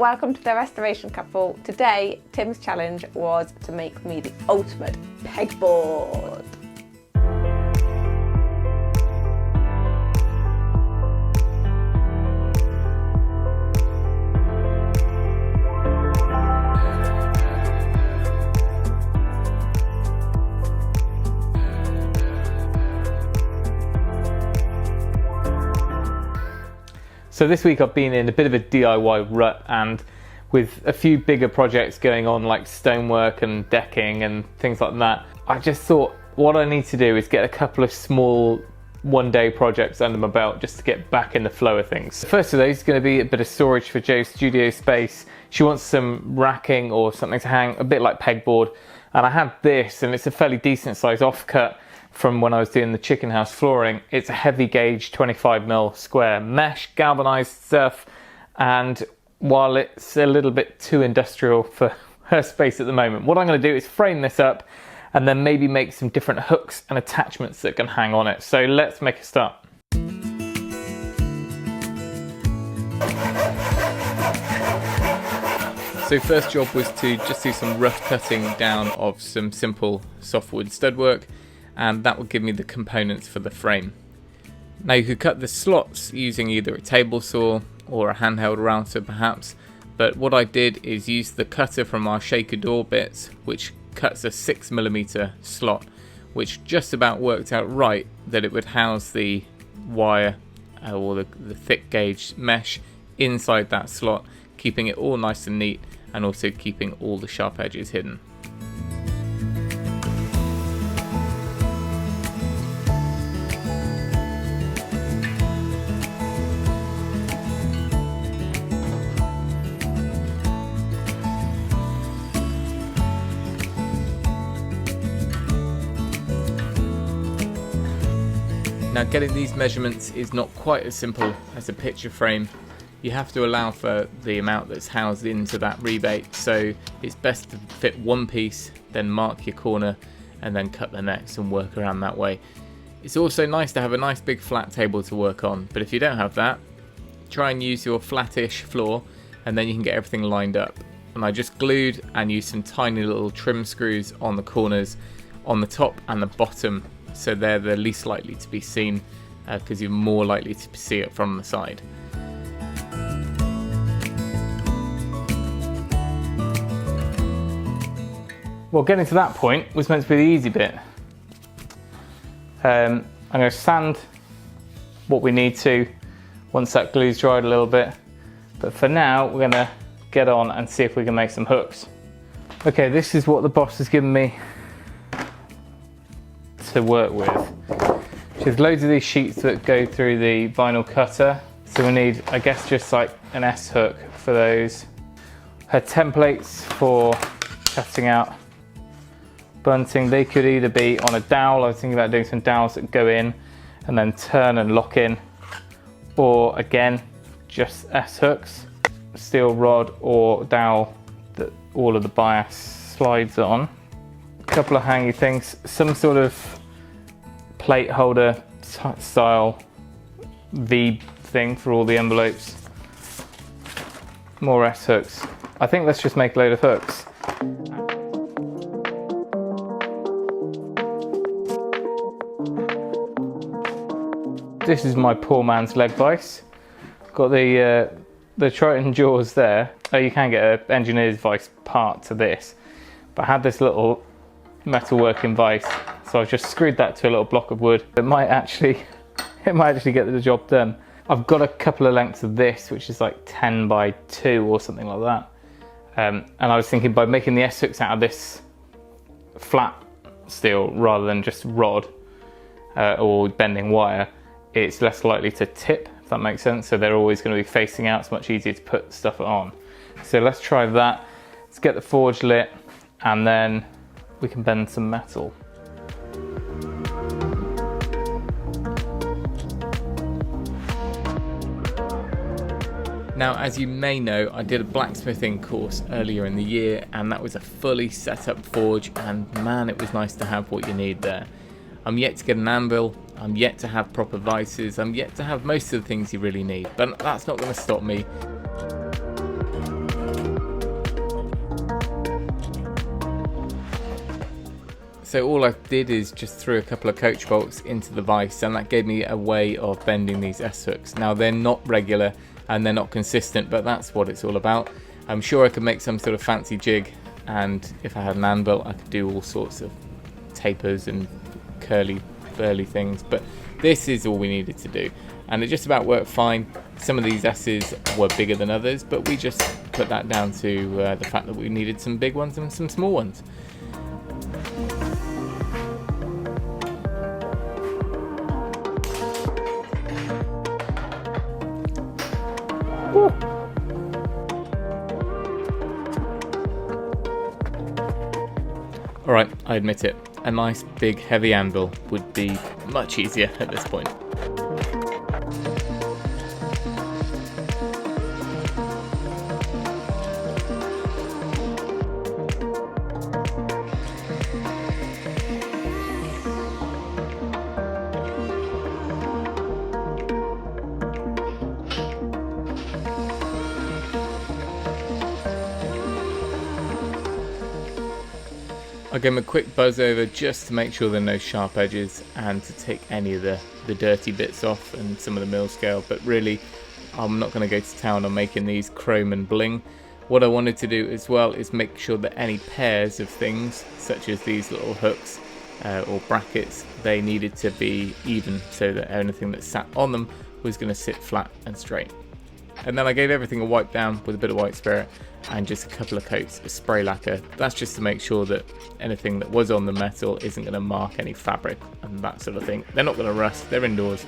welcome to the Restoration Couple. Today, Tim's challenge was to make me the ultimate pegboard. So this week I've been in a bit of a DIY rut, and with a few bigger projects going on like stonework and decking and things like that, I just thought what I need to do is get a couple of small one-day projects under my belt just to get back in the flow of things. The first of those is going to be a bit of storage for Jo's studio space. She wants some racking or something to hang, a bit like pegboard, and I have this, and it's a fairly decent size offcut from when I was doing the chicken house flooring. It's a heavy gauge 25mm square mesh galvanized stuff, and while it's a little bit too industrial for her space at the moment, what I'm going to do is frame this up and then maybe make some different hooks and attachments that can hang on it. So let's make a start. So first job was to just do some rough cutting down of some simple softwood stud-work, and that will give me the components for the frame. Now you could cut the slots using either a table saw or a handheld router perhaps, but what I did is use the cutter from our shaker door bits, which cuts a 6mm slot, which just about worked out right that it would house the wire or the thick gauge mesh inside that slot, keeping it all nice and neat and also keeping all the sharp edges hidden. Now getting these measurements is not quite as simple as a picture frame. You have to allow for the amount that's housed into that rebate, so it's best to fit one piece, then mark your corner and then cut the next and work around that way. It's also nice to have a nice big flat table to work on, but if you don't have that, try and use your flattish floor and then you can get everything lined up. And I just glued and used some tiny little trim screws on the corners, on the top and the bottom, so they're the least likely to be seen because you're more likely to see it from the side. Well, getting to that point was meant to be the easy bit. I'm going to sand what we need to once that glue's dried a little bit, but for now we're going to get on and see if we can make some hooks. Okay, this is what the boss has given me to work with. There's loads of these sheets that go through the vinyl cutter, so we need, I guess, just like an S hook for those. Her templates for cutting out bunting, they could either be on a dowel. I was thinking about doing some dowels that go in and then turn and lock in, or again just S hooks, steel rod or dowel that all of the bias slides on. A couple of hangy things, some sort of plate holder style V thing for all the envelopes, more S hooks. I think let's just make a load of hooks. This is my poor man's leg vise. Got the Triton jaws there. Oh, you can get an engineer's vise part to this, but I had this little metalworking vise, so I've just screwed that to a little block of wood. It might actually get the job done. I've got a couple of lengths of this, which is like 10 by 2 or something like that. And I was thinking by making the S hooks out of this flat steel rather than just rod or bending wire, it's less likely to tip, if that makes sense. So they're always going to be facing out. It's much easier to put stuff on. So let's try that. Let's get the forge lit and then we can bend some metal. Now, as you may know, I did a blacksmithing course earlier in the year, and that was a fully set up forge, and man, it was nice to have what you need there. I'm yet to get an anvil, I'm yet to have proper vices, I'm yet to have most of the things you really need, but that's not going to stop me. So all I did is just threw a couple of coach bolts into the vise, and that gave me a way of bending these S-hooks. Now they're not regular and they're not consistent, but that's what it's all about. I'm sure I could make some sort of fancy jig, and if I had an anvil I could do all sorts of tapers and curly burly things, but this is all we needed to do, and it just about worked fine. Some of these S's were bigger than others, but we just put that down to the fact that we needed some big ones and some small ones. Alright, I admit it, a nice big heavy anvil would be much easier at this point. I gave them a quick buzz over just to make sure there are no sharp edges and to take any of the dirty bits off and some of the mill scale, but really I'm not going to go to town on making these chrome and bling. What I wanted to do as well is make sure that any pairs of things, such as these little hooks or brackets, they needed to be even so that anything that sat on them was going to sit flat and straight. And then I gave everything a wipe down with a bit of white spirit and just a couple of coats of spray lacquer. That's just to make sure that anything that was on the metal isn't going to mark any fabric and that sort of thing. They're not going to rust, they're indoors,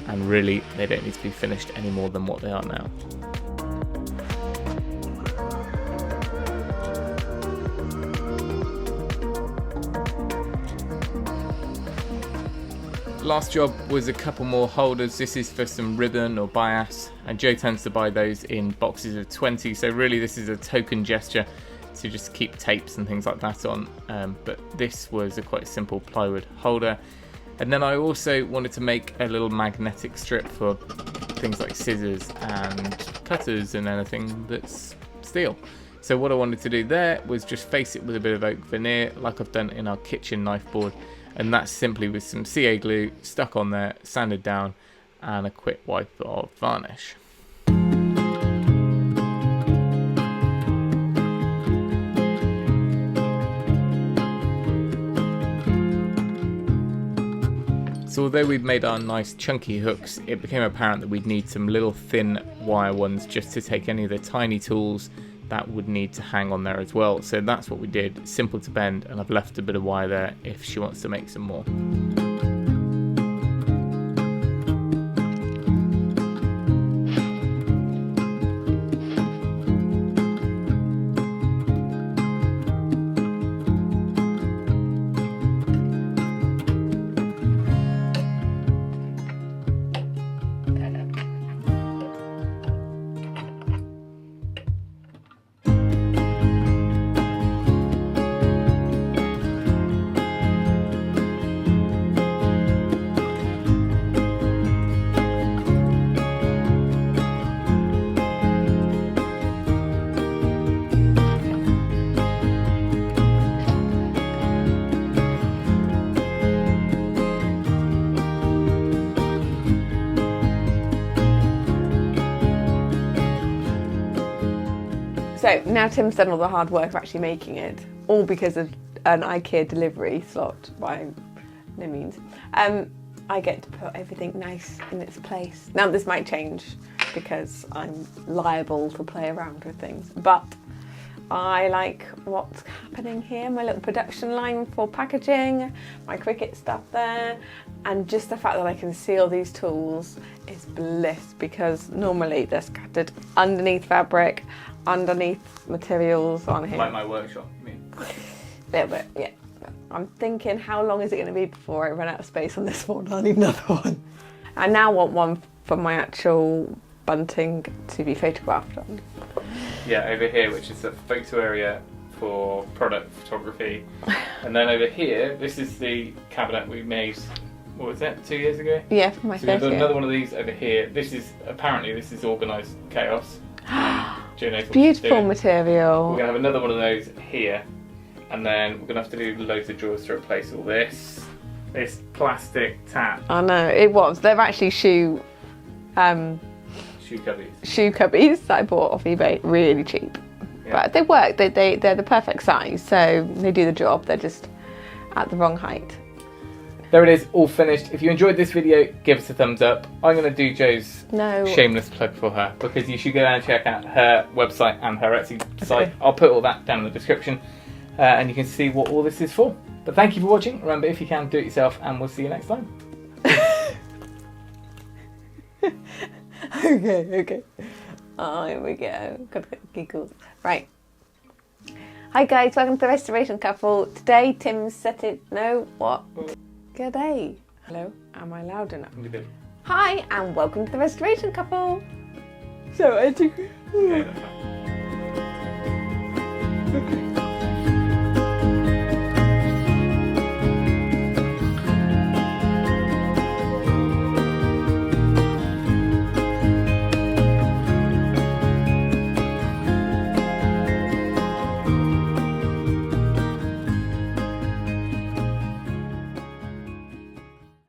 and really they don't need to be finished any more than what they are now. Last job was a couple more holders. This is for some ribbon or bias, and Joe tends to buy those in boxes of 20, so really this is a token gesture to just keep tapes and things like that on, but this was a quite simple plywood holder. And then I also wanted to make a little magnetic strip for things like scissors and cutters and anything that's steel. So what I wanted to do there was just face it with a bit of oak veneer like I've done in our kitchen knife board, and that's simply with some CA glue stuck on there, sanded down, and a quick wipe of varnish. So although we'd made our nice chunky hooks, it became apparent that we'd need some little thin wire ones just to take any of the tiny tools that would need to hang on there as well. So that's what we did, simple to bend, and I've left a bit of wire there if she wants to make some more. So now Tim's done all the hard work of actually making it, all because of an Ikea delivery slot by no means. I get to put everything nice in its place. Now this might change because I'm liable to play around with things, but I like what's happening here, my little production line for packaging, my Cricut stuff there, and just the fact that I can see all these tools is bliss, because normally they're scattered underneath fabric, underneath materials on here. Like my workshop, you mean? A little bit, yeah. I'm thinking, how long is it going to be before I run out of space on this one? I need another one. I now want one for my actual bunting to be photographed on. Yeah, over here, which is the photo area for product photography. And then over here, this is the cabinet we made, what was that, 2 years ago? Yeah, for my so we've got first another one of these over here. This is, apparently, this is organised chaos. Beautiful material. We're going to have another one of those here. And then we're gonna have to do loads of drawers to replace all this. This plastic tap. I know, it was. They're actually shoe cubbies that I bought off eBay, really cheap. Yeah. But they work, they're the perfect size, so they do the job, they're just at the wrong height. There it is, all finished. If you enjoyed this video, give us a thumbs up. I'm going to do Jo's shameless plug for her, because you should go down and check out her website and her Etsy site. I'll put all that down in the description, and you can see what all this is for. But thank you for watching. Remember, if you can, do it yourself, and we'll see you next time. Okay. Oh, here we go. Gotta get giggles. Right. Hi guys, welcome to the Restoration Couple. Today Tim's set it. No, what? G'day. Hello, am I loud enough? Hi, and welcome to the Restoration Couple. So I do.